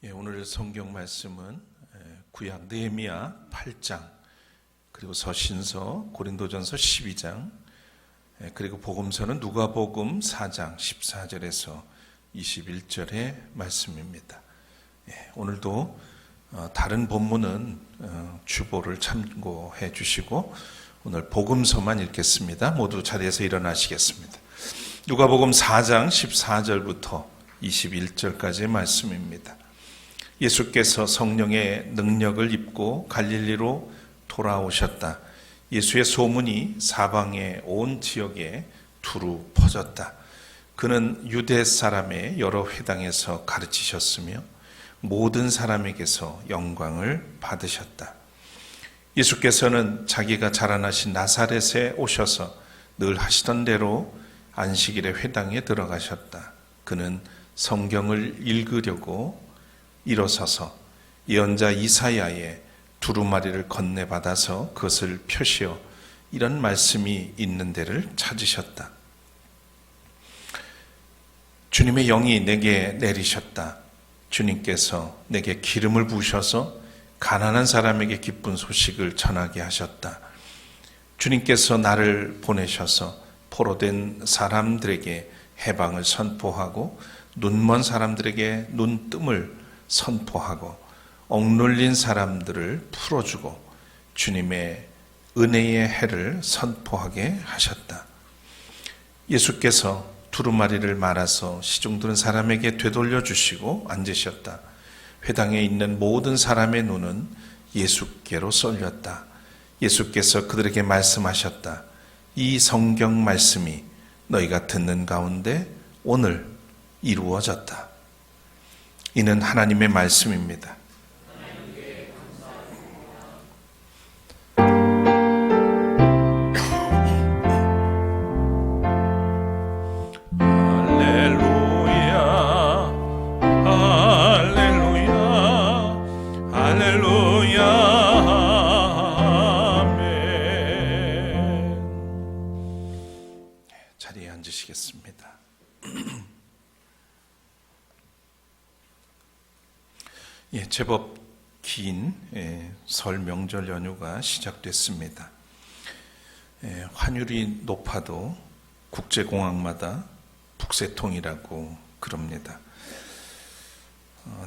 오늘 성경 말씀은 구약 느헤미야 8장, 그리고 서신서 고린도전서 12장, 그리고 복음서는 누가복음 4장 14절에서 21절의 말씀입니다. 오늘도 다른 본문은 주보를 참고해 주시고 오늘 복음서만 읽겠습니다. 모두 자리에서 일어나시겠습니다. 누가복음 4장 14절부터 21절까지의 말씀입니다. 예수께서 성령의 능력을 입고 갈릴리로 돌아오셨다. 예수의 소문이 사방의 온 지역에 두루 퍼졌다. 그는 유대 사람의 여러 회당에서 가르치셨으며 모든 사람에게서 영광을 받으셨다. 예수께서는 자기가 자라나신 나사렛에 오셔서 늘 하시던 대로 안식일의 회당에 들어가셨다. 그는 성경을 읽으려고 일어서서 예언자 이사야의 두루마리를 건네받아서 그것을 펴시어 이런 말씀이 있는 데를 찾으셨다. 주님의 영이 내게 내리셨다. 주님께서 내게 기름을 부으셔서 가난한 사람에게 기쁜 소식을 전하게 하셨다. 주님께서 나를 보내셔서 포로된 사람들에게 해방을 선포하고 눈먼 사람들에게 눈뜸을 선포하고 억눌린 사람들을 풀어주고 주님의 은혜의 해를 선포하게 하셨다. 예수께서 두루마리를 말아서 시중들은 사람에게 되돌려 주시고 앉으셨다. 회당에 있는 모든 사람의 눈은 예수께로 쏠렸다. 예수께서 그들에게 말씀하셨다. 이 성경 말씀이 너희가 듣는 가운데 오늘 이루어졌다. 이는 하나님의 말씀입니다. 자리에 앉으시겠습니다. 제법 긴 설 명절 연휴가 시작됐습니다. 환율이 높아도 국제공항마다 북새통이라고 그럽니다.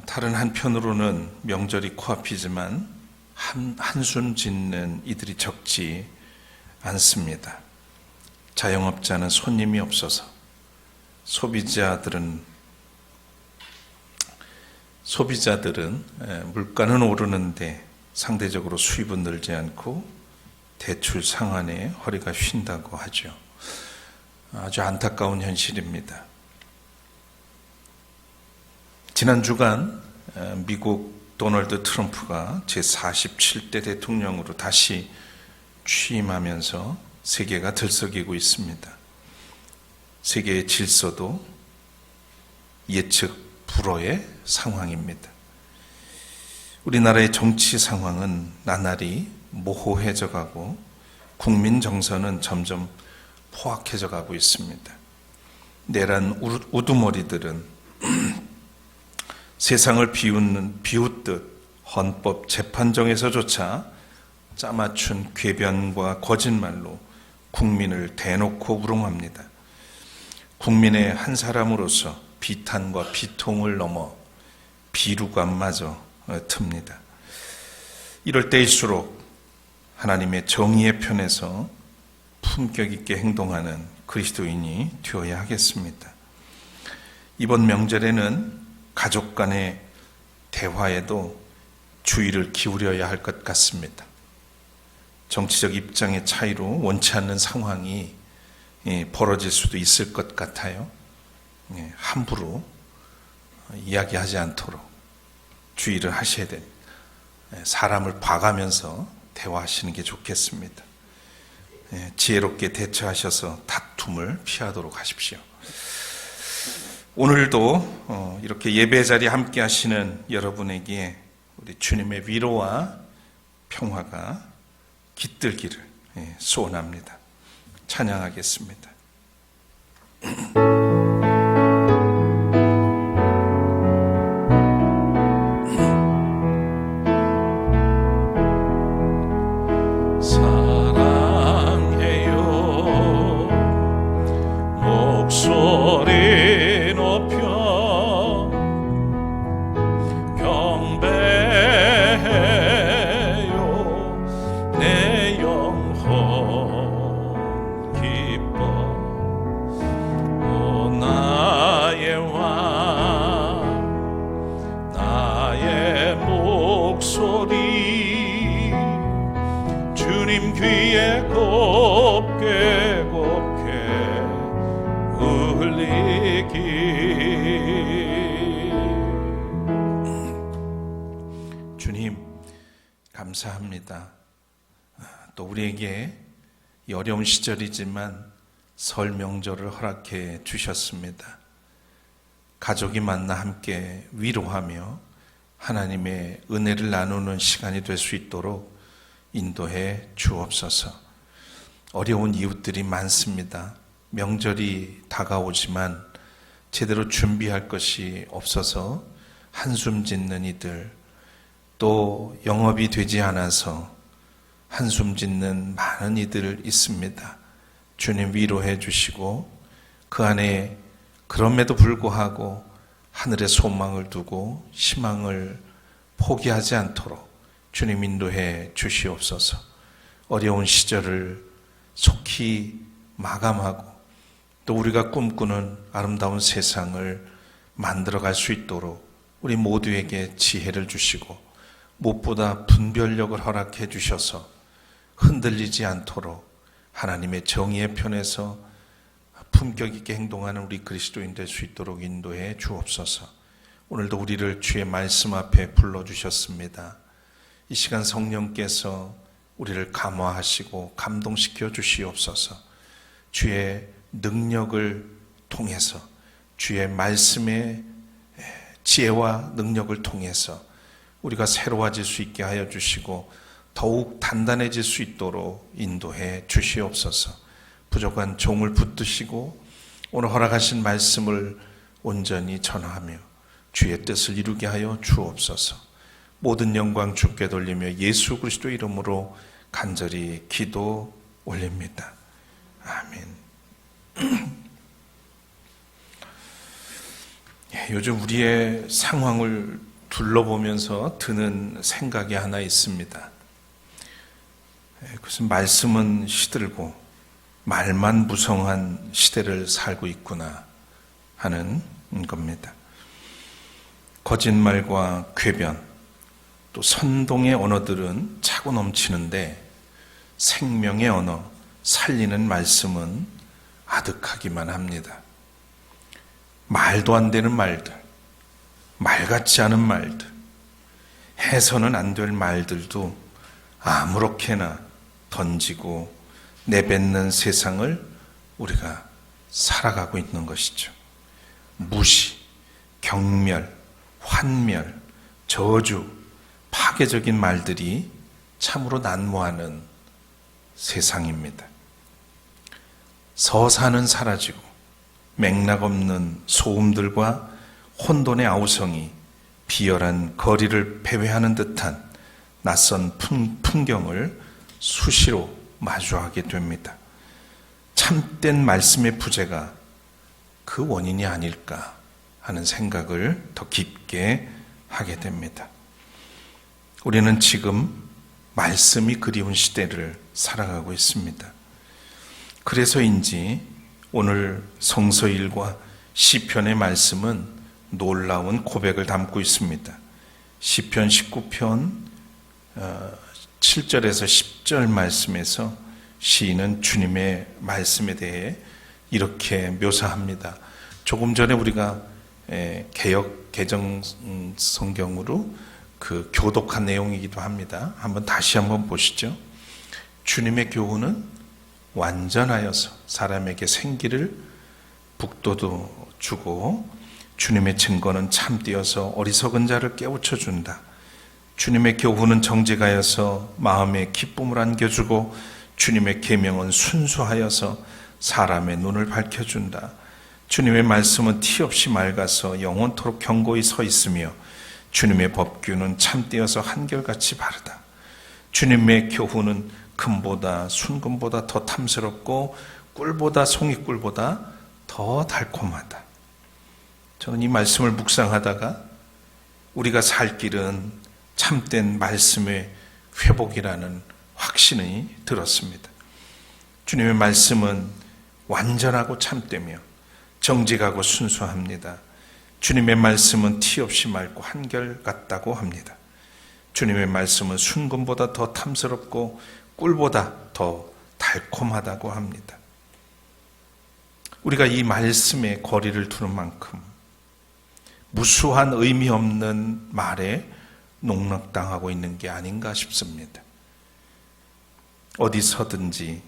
다른 한편으로는 명절이 코앞이지만 한숨 짓는 이들이 적지 않습니다. 자영업자는 손님이 없어서 소비자들은 물가는 오르는데 상대적으로 수입은 늘지 않고 대출 상한에 허리가 휜다고 하죠. 아주 안타까운 현실입니다. 지난 주간 미국 도널드 트럼프가 제47대 대통령으로 다시 취임하면서 세계가 들썩이고 있습니다. 세계의 질서도 예측 불허의 상황입니다. 우리나라의 정치 상황은 나날이 모호해져 가고 국민 정서는 점점 포악해져 가고 있습니다. 내란 우두머리들은 세상을 비웃듯 헌법 재판정에서조차 짜맞춘 궤변과 거짓말로 국민을 대놓고 우롱합니다. 국민의 한 사람으로서 비탄과 비통을 넘어 비루감마저 틉니다. 이럴 때일수록 하나님의 정의의 편에서 품격 있게 행동하는 그리스도인이 되어야 하겠습니다. 이번 명절에는 가족 간의 대화에도 주의를 기울여야 할 것 같습니다. 정치적 입장의 차이로 원치 않는 상황이 벌어질 수도 있을 것 같아요. 함부로 이야기하지 않도록 주의를 하셔야 됩니다. 사람을 봐가면서 대화하시는 게 좋겠습니다. 지혜롭게 대처하셔서 다툼을 피하도록 하십시오. 오늘도 이렇게 예배 자리에 함께 하시는 여러분에게 우리 주님의 위로와 평화가 깃들기를 소원합니다. 찬양하겠습니다. 감사합니다. 또 우리에게 이 어려운 시절이지만 설 명절을 허락해 주셨습니다. 가족이 만나 함께 위로하며 하나님의 은혜를 나누는 시간이 될 수 있도록 인도해 주옵소서. 어려운 이웃들이 많습니다. 명절이 다가오지만 제대로 준비할 것이 없어서 한숨 짓는 이들, 또 영업이 되지 않아서 한숨 짓는 많은 이들 있습니다. 주님 위로해 주시고 그 안에 그럼에도 불구하고 하늘에 소망을 두고 희망을 포기하지 않도록 주님 인도해 주시옵소서. 어려운 시절을 속히 마감하고 또 우리가 꿈꾸는 아름다운 세상을 만들어갈 수 있도록 우리 모두에게 지혜를 주시고 무엇보다 분별력을 허락해 주셔서 흔들리지 않도록 하나님의 정의의 편에서 품격 있게 행동하는 우리 그리스도인 될 수 있도록 인도해 주옵소서. 오늘도 우리를 주의 말씀 앞에 불러주셨습니다. 이 시간 성령께서 우리를 감화하시고 감동시켜 주시옵소서. 주의 능력을 통해서 주의 말씀의 지혜와 능력을 통해서 우리가 새로워질 수 있게 하여 주시고 더욱 단단해질 수 있도록 인도해 주시옵소서. 부족한 종을 붙드시고 오늘 허락하신 말씀을 온전히 전하며 주의 뜻을 이루게 하여 주옵소서. 모든 영광 주께 돌리며 예수 그리스도 이름으로 간절히 기도 올립니다. 아멘. 요즘 우리의 상황을 둘러보면서 드는 생각이 하나 있습니다. 그것은 말씀은 시들고 말만 무성한 시대를 살고 있구나 하는 겁니다. 거짓말과 궤변 또 선동의 언어들은 차고 넘치는데 생명의 언어, 살리는 말씀은 아득하기만 합니다. 말도 안 되는 말들, 말 같지 않은 말들, 해서는 안 될 말들도 아무렇게나 던지고 내뱉는 세상을 우리가 살아가고 있는 것이죠. 무시, 경멸, 환멸, 저주, 파괴적인 말들이 참으로 난무하는 세상입니다. 서사는 사라지고 맥락 없는 소음들과 혼돈의 아우성이 비열한 거리를 배회하는 듯한 낯선 풍경을 수시로 마주하게 됩니다. 참된 말씀의 부재가 그 원인이 아닐까 하는 생각을 더 깊게 하게 됩니다. 우리는 지금 말씀이 그리운 시대를 살아가고 있습니다. 그래서인지 오늘 성서일과 시편의 말씀은 놀라운 고백을 담고 있습니다. 시편 19편 7절에서 10절 말씀에서 시인은 주님의 말씀에 대해 이렇게 묘사합니다. 조금 전에 우리가 개역 개정 성경으로 그 교독한 내용이기도 합니다. 다시 한번 보시죠. 주님의 교훈은 완전하여서 사람에게 생기를 북돋워 주고 주님의 증거는 참되어서 어리석은 자를 깨우쳐 준다. 주님의 교훈은 정직하여서 마음에 기쁨을 안겨주고 주님의 계명은 순수하여서 사람의 눈을 밝혀준다. 주님의 말씀은 티 없이 맑아서 영원토록 견고히 서 있으며 주님의 법규는 참되어서 한결같이 바르다. 주님의 교훈은 금보다 순금보다 더 탐스럽고 꿀보다 송이꿀보다 더 달콤하다. 저는 이 말씀을 묵상하다가 우리가 살 길은 참된 말씀의 회복이라는 확신이 들었습니다. 주님의 말씀은 완전하고 참되며 정직하고 순수합니다. 주님의 말씀은 티 없이 맑고 한결같다고 합니다. 주님의 말씀은 순금보다 더 탐스럽고 꿀보다 더 달콤하다고 합니다. 우리가 이 말씀에 거리를 두는 만큼 무수한 의미 없는 말에 농락당하고 있는 게 아닌가 싶습니다. 어디서든지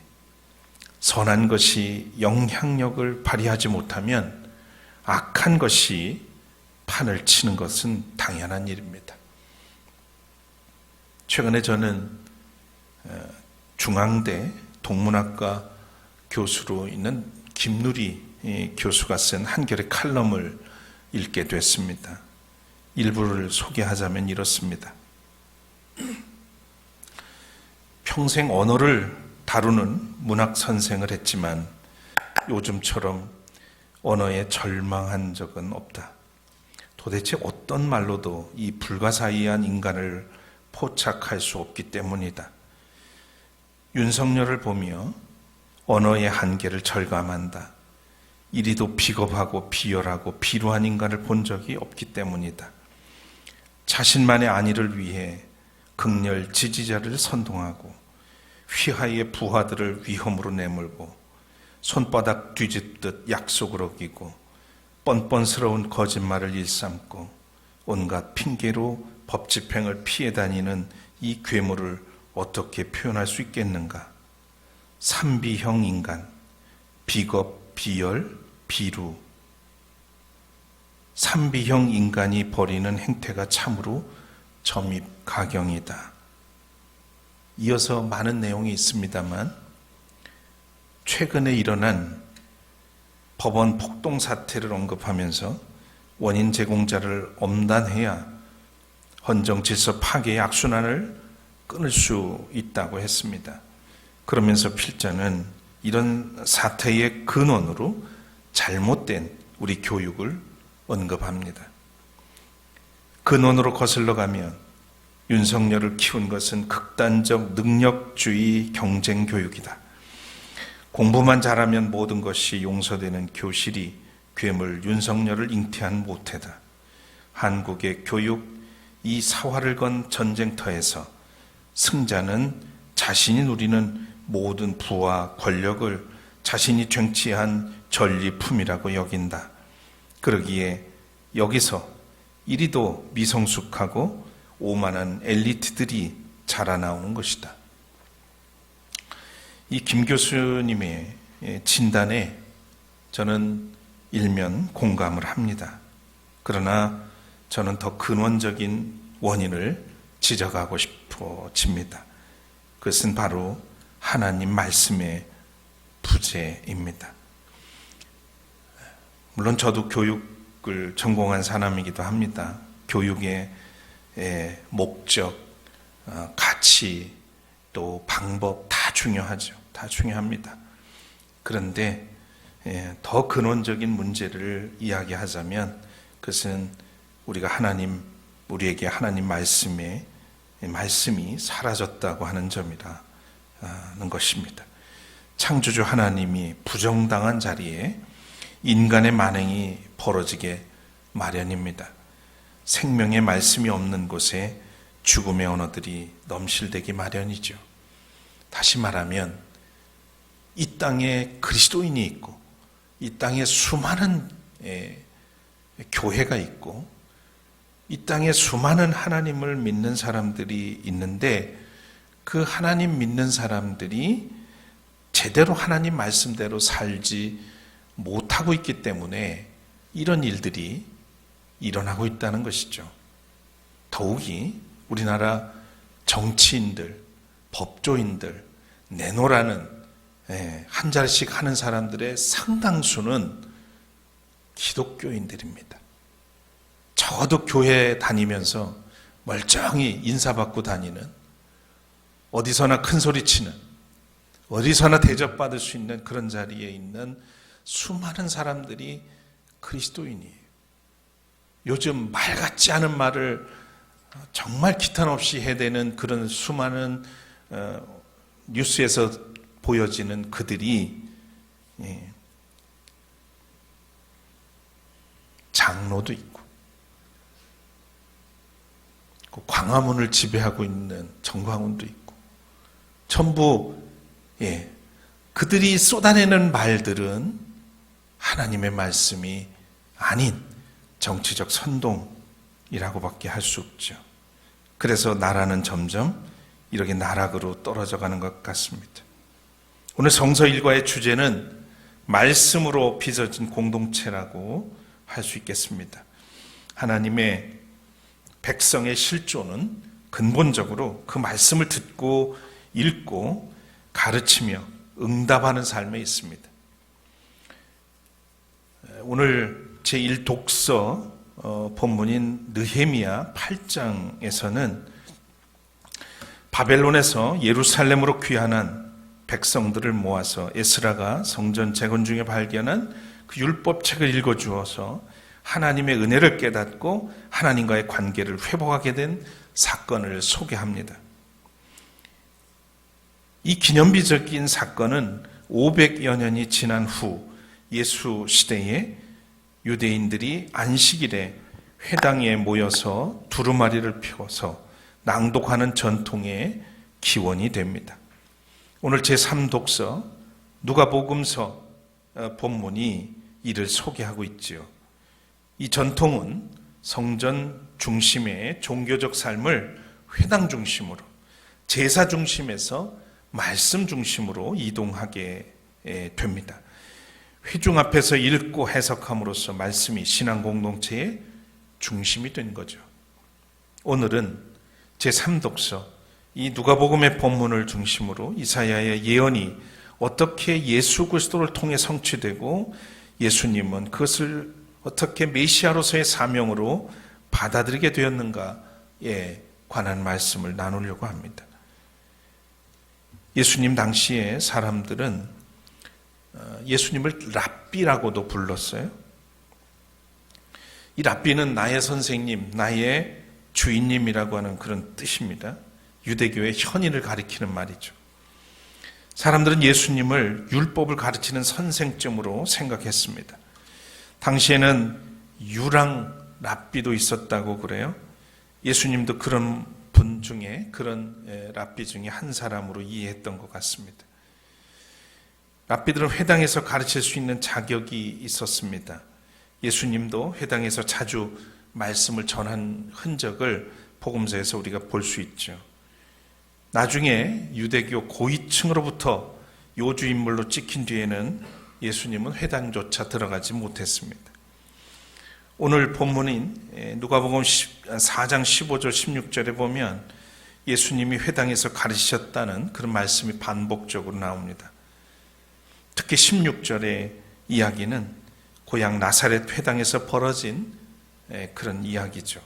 선한 것이 영향력을 발휘하지 못하면 악한 것이 판을 치는 것은 당연한 일입니다. 최근에 저는 중앙대 동문학과 교수로 있는 김누리 교수가 쓴 한결의 칼럼을 읽게 됐습니다. 일부를 소개하자면 이렇습니다. 평생 언어를 다루는 문학 선생을 했지만 요즘처럼 언어에 절망한 적은 없다. 도대체 어떤 말로도 이 불가사의한 인간을 포착할 수 없기 때문이다. 윤석열을 보며 언어의 한계를 절감한다. 이리도 비겁하고 비열하고 비루한 인간을 본 적이 없기 때문이다. 자신만의 안위를 위해 극렬 지지자를 선동하고 휘하의 부하들을 위험으로 내몰고 손바닥 뒤집듯 약속을 어기고 뻔뻔스러운 거짓말을 일삼고 온갖 핑계로 법 집행을 피해 다니는 이 괴물을 어떻게 표현할 수 있겠는가? 삼비형 인간, 비겁, 비열, 비루. 삼비형 인간이 벌이는 행태가 참으로 점입가경이다. 이어서 많은 내용이 있습니다만 최근에 일어난 법원 폭동 사태를 언급하면서 원인 제공자를 엄단해야 헌정 질서 파괴의 악순환을 끊을 수 있다고 했습니다. 그러면서 필자는 이런 사태의 근원으로 잘못된 우리 교육을 언급합니다. 근원으로 거슬러 가면 윤석열을 키운 것은 극단적 능력주의 경쟁 교육이다. 공부만 잘하면 모든 것이 용서되는 교실이 괴물 윤석열을 잉태한 모태다. 한국의 교육, 이 사활을 건 전쟁터에서 승자는 자신이 누리는 모든 부와 권력을 자신이 쟁취한 전리품이라고 여긴다. 그러기에 여기서 이리도 미성숙하고 오만한 엘리트들이 자라나오는 것이다. 이 김 교수님의 진단에 저는 일면 공감을 합니다. 그러나 저는 더 근원적인 원인을 지적하고 싶어집니다. 그것은 바로 하나님 말씀의 부재입니다. 물론 저도 교육을 전공한 사람이기도 합니다. 교육의 목적, 가치, 또 방법 다 중요하죠. 다 중요합니다. 그런데 더 근원적인 문제를 이야기하자면 그것은 우리에게 하나님 말씀이 사라졌다고 하는 점이라는 것입니다. 창조주 하나님이 부정당한 자리에 인간의 만행이 벌어지게 마련입니다. 생명의 말씀이 없는 곳에 죽음의 언어들이 넘실대기 마련이죠. 다시 말하면 이 땅에 그리스도인이 있고 이 땅에 수많은 교회가 있고 이 땅에 수많은 하나님을 믿는 사람들이 있는데 그 하나님 믿는 사람들이 제대로 하나님 말씀대로 살지 못하고 있기 때문에 이런 일들이 일어나고 있다는 것이죠. 더욱이 우리나라 정치인들, 법조인들, 내노라는 한 자리씩 하는 사람들의 상당수는 기독교인들입니다. 적어도 교회 다니면서 멀쩡히 인사받고 다니는, 어디서나 큰 소리 치는, 어디서나 대접받을 수 있는 그런 자리에 있는 수많은 사람들이 그리스도인이에요. 요즘 말 같지 않은 말을 정말 기탄 없이 해대는 그런 수많은 뉴스에서 보여지는 그들이 장로도 있고 광화문을 지배하고 있는 정광훈도 있고 전부 그들이 쏟아내는 말들은 하나님의 말씀이 아닌 정치적 선동이라고밖에 할 수 없죠. 그래서 나라는 점점 이렇게 나락으로 떨어져 가는 것 같습니다. 오늘 성서 일과의 주제는 말씀으로 빚어진 공동체라고 할 수 있겠습니다. 하나님의 백성의 실존은 근본적으로 그 말씀을 듣고 읽고 가르치며 응답하는 삶에 있습니다. 오늘 제1독서 본문인 느헤미야 8장에서는 바벨론에서 예루살렘으로 귀환한 백성들을 모아서 에스라가 성전 재건 중에 발견한 그 율법책을 읽어주어서 하나님의 은혜를 깨닫고 하나님과의 관계를 회복하게 된 사건을 소개합니다. 이 기념비적인 사건은 500여 년이 지난 후 예수 시대에 유대인들이 안식일에 회당에 모여서 두루마리를 펴서 낭독하는 전통의 기원이 됩니다. 오늘 제3독서 누가복음서 본문이 이를 소개하고 있지요. 이 전통은 성전 중심의 종교적 삶을 회당 중심으로, 제사 중심에서 말씀 중심으로 이동하게 됩니다. 회중 앞에서 읽고 해석함으로써 말씀이 신앙 공동체의 중심이 된 거죠. 오늘은 제3독서 이 누가복음의 본문을 중심으로 이사야의 예언이 어떻게 예수 그리스도를 통해 성취되고 예수님은 그것을 어떻게 메시아로서의 사명으로 받아들이게 되었는가에 관한 말씀을 나누려고 합니다. 예수님 당시에 사람들은 예수님을 랍비라고도 불렀어요. 이 랍비는 나의 선생님, 나의 주인님이라고 하는 그런 뜻입니다. 유대교의 현인을 가리키는 말이죠. 사람들은 예수님을 율법을 가르치는 선생점으로 생각했습니다. 당시에는 유랑 랍비도 있었다고 그래요. 예수님도 그런 분 중에, 그런 랍비 중에 한 사람으로 이해했던 것 같습니다. 랍비들은 회당에서 가르칠 수 있는 자격이 있었습니다. 예수님도 회당에서 자주 말씀을 전한 흔적을 복음서에서 우리가 볼 수 있죠. 나중에 유대교 고위층으로부터 요주인물로 찍힌 뒤에는 예수님은 회당조차 들어가지 못했습니다. 오늘 본문인 누가복음 4장 15절 16절에 보면 예수님이 회당에서 가르치셨다는 그런 말씀이 반복적으로 나옵니다. 특히 16절의 이야기는 고향 나사렛 회당에서 벌어진 그런 이야기죠.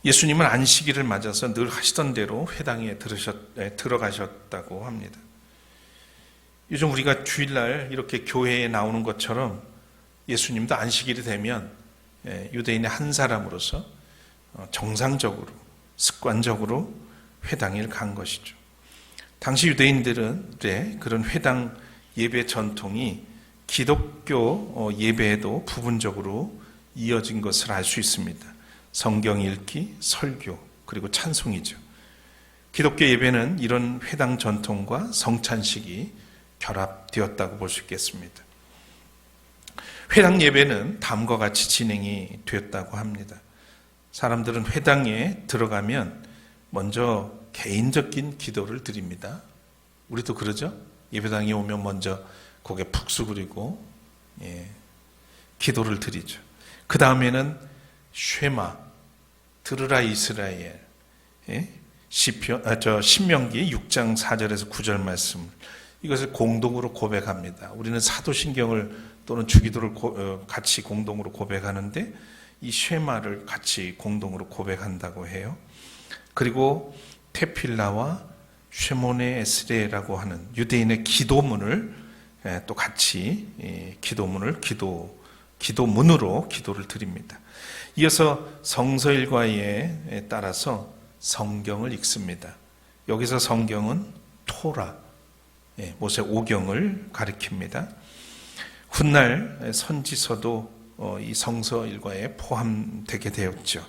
예수님은 안식일을 맞아서 늘 하시던 대로 회당에 들어가셨다고 합니다. 요즘 우리가 주일날 이렇게 교회에 나오는 것처럼 예수님도 안식일이 되면 유대인의 한 사람으로서 정상적으로, 습관적으로 회당에 간 것이죠. 당시 유대인들의 그런 회당 예배 전통이 기독교 예배에도 부분적으로 이어진 것을 알 수 있습니다. 성경 읽기, 설교, 그리고 찬송이죠. 기독교 예배는 이런 회당 전통과 성찬식이 결합되었다고 볼 수 있겠습니다. 회당 예배는 다음과 같이 진행이 되었다고 합니다. 사람들은 회당에 들어가면 먼저 개인적인 기도를 드립니다. 우리도 그러죠? 예배당에 오면 먼저 고개 푹 숙이고 기도를 드리죠. 그 다음에는 쉐마, 들으라 이스라엘, 신명기 6장 4절에서 9절 말씀, 이것을 공동으로 고백합니다. 우리는 사도신경을 또는 주기도를 같이 공동으로 고백하는데 이 쉐마를 같이 공동으로 고백한다고 해요. 그리고 테필라와 쉐모네 에스레라고 하는 유대인의 기도문을 또 같이 기도문으로 기도를 드립니다. 이어서 성서일과에 따라서 성경을 읽습니다. 여기서 성경은 토라, 모세 오경을 가리킵니다. 훗날 선지서도 이 성서일과에 포함되게 되었죠.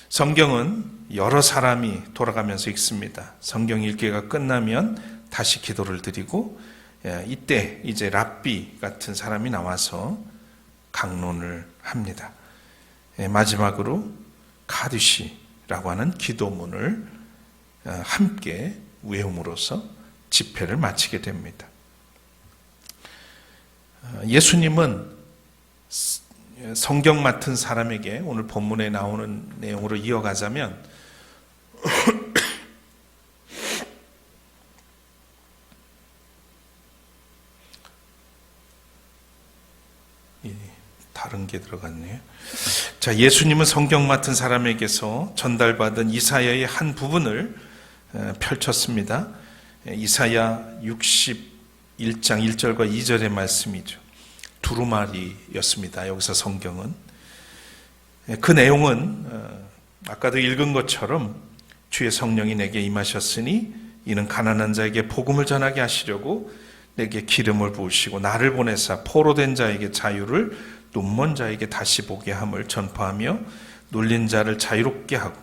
성경은 여러 사람이 돌아가면서 읽습니다. 성경 읽기가 끝나면 다시 기도를 드리고 이때 이제 랍비 같은 사람이 나와서 강론을 합니다. 마지막으로 카디시라고 하는 기도문을 함께 외움으로써 집회를 마치게 됩니다. 예수님은 성경 맡은 사람에게 오늘 본문에 나오는 내용으로 이어가자면 다른 게 들어갔네요. 자, 예수님은 성경 맡은 사람에게서 전달받은 이사야의 한 부분을 펼쳤습니다. 이사야 61장 1절과 2절의 말씀이죠. 두루마리였습니다. 여기서 성경은. 그 내용은 아까도 읽은 것처럼 주의 성령이 내게 임하셨으니 이는 가난한 자에게 복음을 전하게 하시려고 내게 기름을 부으시고 나를 보내사 포로된 자에게 자유를 눈먼 자에게 다시 보게 함을 전파하며 눌린 자를 자유롭게 하고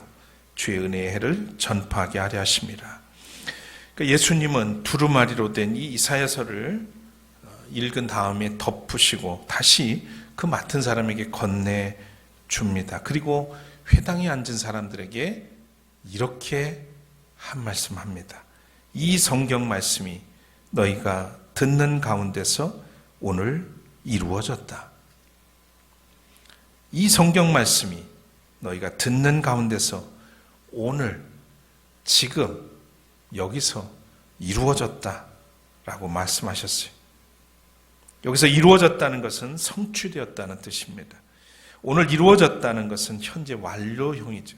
주의 은혜의 해를 전파하게 하려 하심이라. 그러니까 예수님은 두루마리로 된 이 이사야서를 읽은 다음에 덮으시고 다시 그 맡은 사람에게 건네줍니다. 그리고 회당에 앉은 사람들에게 이렇게 한 말씀합니다. 이 성경 말씀이 너희가 듣는 가운데서 오늘 이루어졌다. 이 성경 말씀이 너희가 듣는 가운데서 오늘 지금 여기서 이루어졌다라고 말씀하셨어요. 여기서 이루어졌다는 것은 성취되었다는 뜻입니다. 오늘 이루어졌다는 것은 현재 완료형이죠.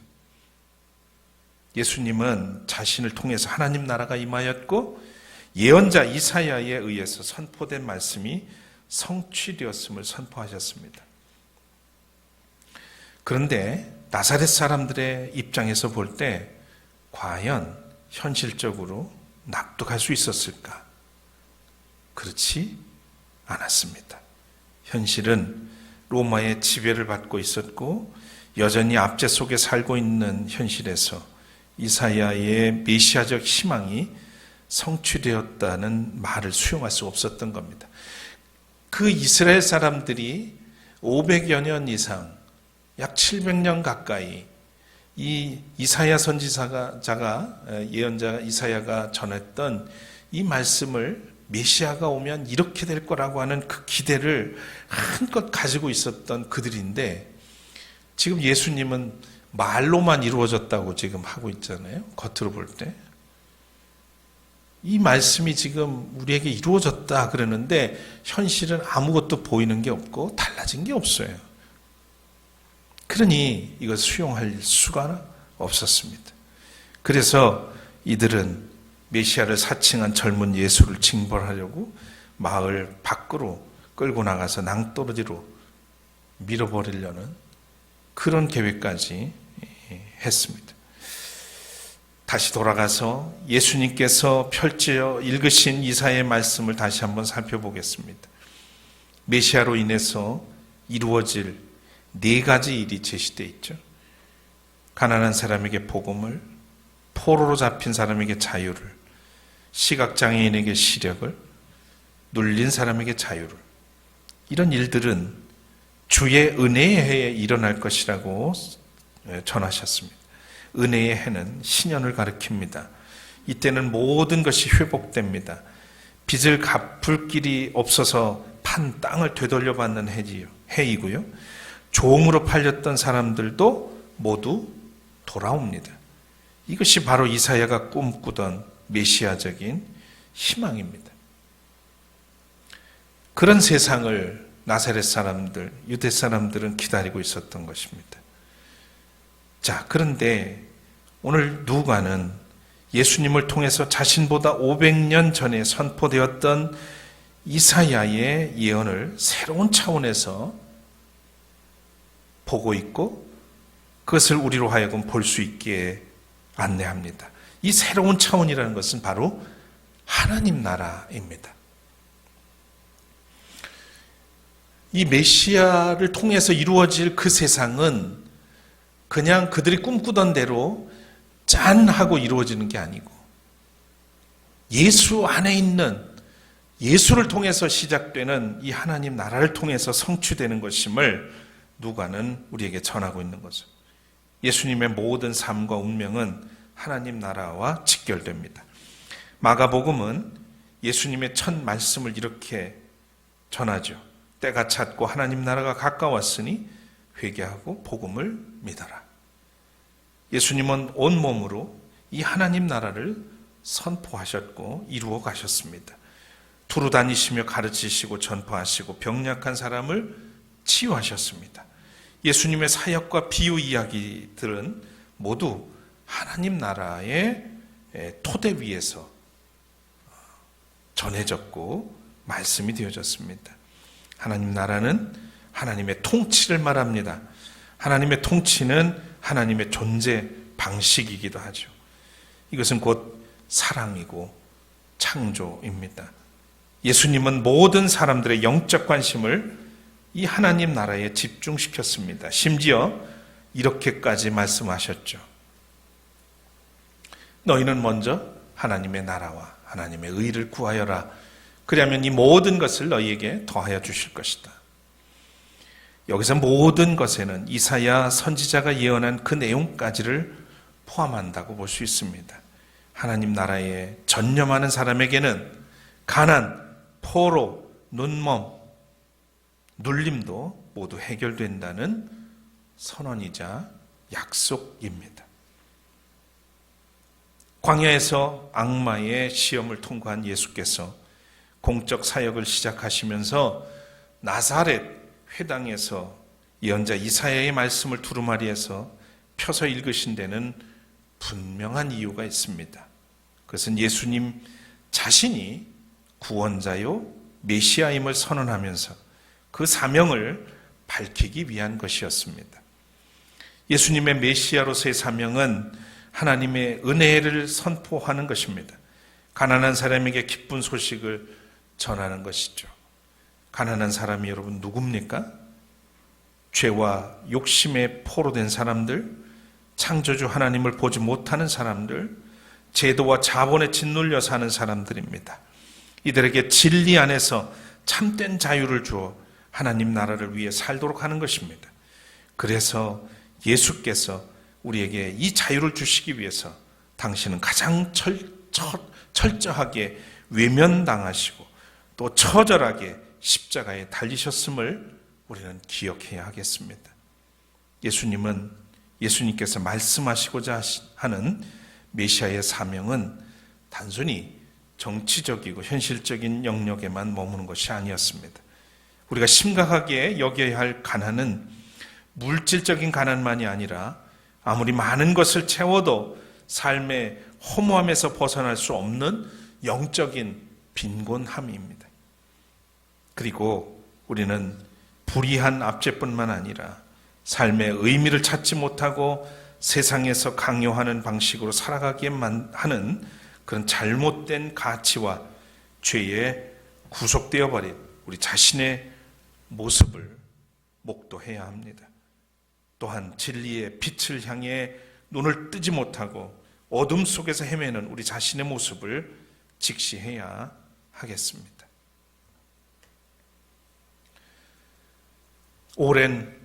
예수님은 자신을 통해서 하나님 나라가 임하였고 예언자 이사야에 의해서 선포된 말씀이 성취되었음을 선포하셨습니다. 그런데 나사렛 사람들의 입장에서 볼 때 과연 현실적으로 납득할 수 있었을까? 그렇지 않았습니다. 현실은 로마의 지배를 받고 있었고 여전히 압제 속에 살고 있는 현실에서 이사야의 메시아적 희망이 성취되었다는 말을 수용할 수 없었던 겁니다. 그 이스라엘 사람들이 500여 년 이상 약 700년 가까이 이 이사야 선지자가 예언자 이사야가 전했던 이 말씀을 메시아가 오면 이렇게 될 거라고 하는 그 기대를 한껏 가지고 있었던 그들인데 지금 예수님은 말로만 이루어졌다고 지금 하고 있잖아요. 겉으로 볼 때. 이 말씀이 지금 우리에게 이루어졌다 그러는데 현실은 아무것도 보이는 게 없고 달라진 게 없어요. 그러니 이것을 수용할 수가 없었습니다. 그래서 이들은 메시아를 사칭한 젊은 예수를 징벌하려고 마을 밖으로 끌고 나가서 낭떠러지로 밀어버리려는 그런 계획까지 했습니다. 다시 돌아가서 예수님께서 펼쳐 읽으신 이사야의 말씀을 다시 한번 살펴보겠습니다. 메시아로 인해서 이루어질 4가지 일이 제시되어 있죠. 가난한 사람에게 복음을, 포로로 잡힌 사람에게 자유를, 시각장애인에게 시력을, 눌린 사람에게 자유를. 이런 일들은 주의 은혜의 해에 일어날 것이라고 전하셨습니다. 은혜의 해는 신년을 가리킵니다. 이때는 모든 것이 회복됩니다. 빚을 갚을 길이 없어서 판 땅을 되돌려받는 해이고요. 종으로 팔렸던 사람들도 모두 돌아옵니다. 이것이 바로 이사야가 꿈꾸던 메시아적인 희망입니다. 그런 세상을 나사렛 사람들, 유대 사람들은 기다리고 있었던 것입니다. 자, 그런데 오늘 누가는 예수님을 통해서 자신보다 500년 전에 선포되었던 이사야의 예언을 새로운 차원에서 보고 있고 그것을 우리로 하여금 볼 수 있게 안내합니다. 이 새로운 차원이라는 것은 바로 하나님 나라입니다. 이 메시아를 통해서 이루어질 그 세상은 그냥 그들이 꿈꾸던 대로 짠 하고 이루어지는 게 아니고 예수 안에 있는 예수를 통해서 시작되는 이 하나님 나라를 통해서 성취되는 것임을 누가는 우리에게 전하고 있는 거죠. 예수님의 모든 삶과 운명은 하나님 나라와 직결됩니다. 마가복음은 예수님의 첫 말씀을 이렇게 전하죠. 때가 찼고 하나님 나라가 가까웠으니 회개하고 복음을 믿어라. 예수님은 온몸으로 이 하나님 나라를 선포하셨고 이루어 가셨습니다. 두루 다니시며 가르치시고 전파하시고 병약한 사람을 치유하셨습니다. 예수님의 사역과 비유 이야기들은 모두 하나님 나라의 토대 위에서 전해졌고 말씀이 되어졌습니다. 하나님 나라는 하나님의 통치를 말합니다. 하나님의 통치는 하나님의 존재 방식이기도 하죠. 이것은 곧 사랑이고 창조입니다. 예수님은 모든 사람들의 영적 관심을 이 하나님 나라에 집중시켰습니다. 심지어 이렇게까지 말씀하셨죠. 너희는 먼저 하나님의 나라와 하나님의 의를 구하여라. 그리하면 이 모든 것을 너희에게 더하여 주실 것이다. 여기서 모든 것에는 이사야 선지자가 예언한 그 내용까지를 포함한다고 볼 수 있습니다. 하나님 나라에 전념하는 사람에게는 가난, 포로, 눈먼, 눌림도 모두 해결된다는 선언이자 약속입니다. 광야에서 악마의 시험을 통과한 예수께서 공적 사역을 시작하시면서 나사렛 회당에서 예언자 이사야의 말씀을 두루마리에서 펴서 읽으신 데는 분명한 이유가 있습니다. 그것은 예수님 자신이 구원자요 메시아임을 선언하면서 그 사명을 밝히기 위한 것이었습니다. 예수님의 메시아로서의 사명은 하나님의 은혜를 선포하는 것입니다. 가난한 사람에게 기쁜 소식을 전하는 것이죠. 가난한 사람이 여러분 누굽니까? 죄와 욕심에 포로된 사람들, 창조주 하나님을 보지 못하는 사람들, 제도와 자본에 짓눌려 사는 사람들입니다. 이들에게 진리 안에서 참된 자유를 주어 하나님 나라를 위해 살도록 하는 것입니다. 그래서 예수께서 우리에게 이 자유를 주시기 위해서 당신은 가장 철저하게 외면당하시고 또 처절하게 십자가에 달리셨음을 우리는 기억해야 하겠습니다. 예수님께서 말씀하시고자 하는 메시아의 사명은 단순히 정치적이고 현실적인 영역에만 머무는 것이 아니었습니다. 우리가 심각하게 여겨야 할 가난은 물질적인 가난만이 아니라 아무리 많은 것을 채워도 삶의 허무함에서 벗어날 수 없는 영적인 빈곤함입니다. 그리고 우리는 불의한 압제뿐만 아니라 삶의 의미를 찾지 못하고 세상에서 강요하는 방식으로 살아가기만 하는 그런 잘못된 가치와 죄에 구속되어 버린 우리 자신의 모습을 목도해야 합니다. 또한 진리의 빛을 향해 눈을 뜨지 못하고 어둠 속에서 헤매는 우리 자신의 모습을 직시해야 하겠습니다. 오랜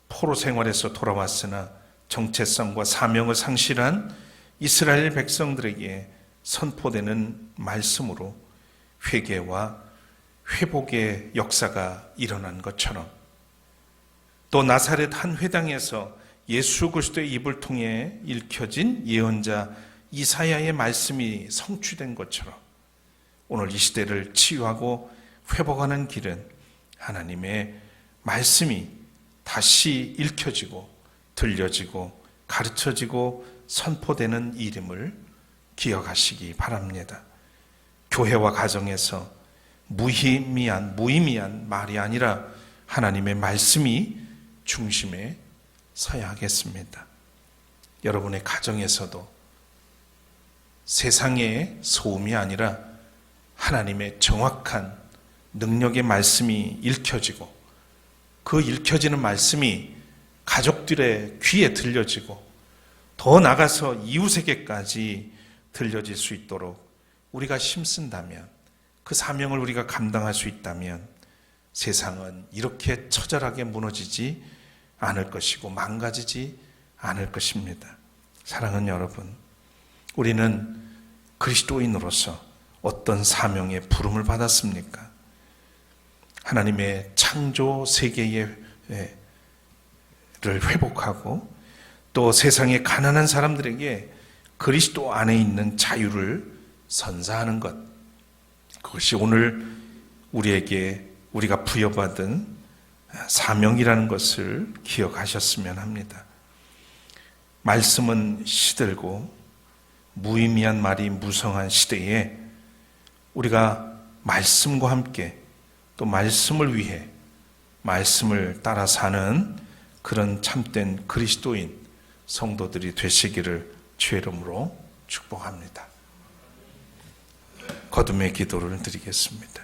포로 생활에서 돌아왔으나 정체성과 사명을 상실한 이스라엘 백성들에게 선포되는 말씀으로 회개와 회복의 역사가 일어난 것처럼 또 나사렛 한 회당에서 예수 그리스도의 입을 통해 읽혀진 예언자 이사야의 말씀이 성취된 것처럼 오늘 이 시대를 치유하고 회복하는 길은 하나님의 말씀이 다시 읽혀지고 들려지고 가르쳐지고 선포되는 이름을 기억하시기 바랍니다. 교회와 가정에서 무의미한 말이 아니라 하나님의 말씀이 중심에 서야 하겠습니다. 여러분의 가정에서도 세상의 소음이 아니라 하나님의 정확한 능력의 말씀이 읽혀지고 그 읽혀지는 말씀이 가족들의 귀에 들려지고 더 나가서 이웃에게까지 들려질 수 있도록 우리가 힘쓴다면 그 사명을 우리가 감당할 수 있다면 세상은 이렇게 처절하게 무너지지 않을 것이고 망가지지 않을 것입니다. 사랑하는 여러분, 우리는 그리스도인으로서 어떤 사명의 부름을 받았습니까? 하나님의 창조 세계를 회복하고 또 세상의 가난한 사람들에게 그리스도 안에 있는 자유를 선사하는 것, 그것이 오늘 우리가 부여받은 사명이라는 것을 기억하셨으면 합니다. 말씀은 시들고 무의미한 말이 무성한 시대에 우리가 말씀과 함께 또 말씀을 위해 말씀을 따라 사는 그런 참된 그리스도인 성도들이 되시기를 주의 이름으로 축복합니다. 거듭의 기도를 드리겠습니다.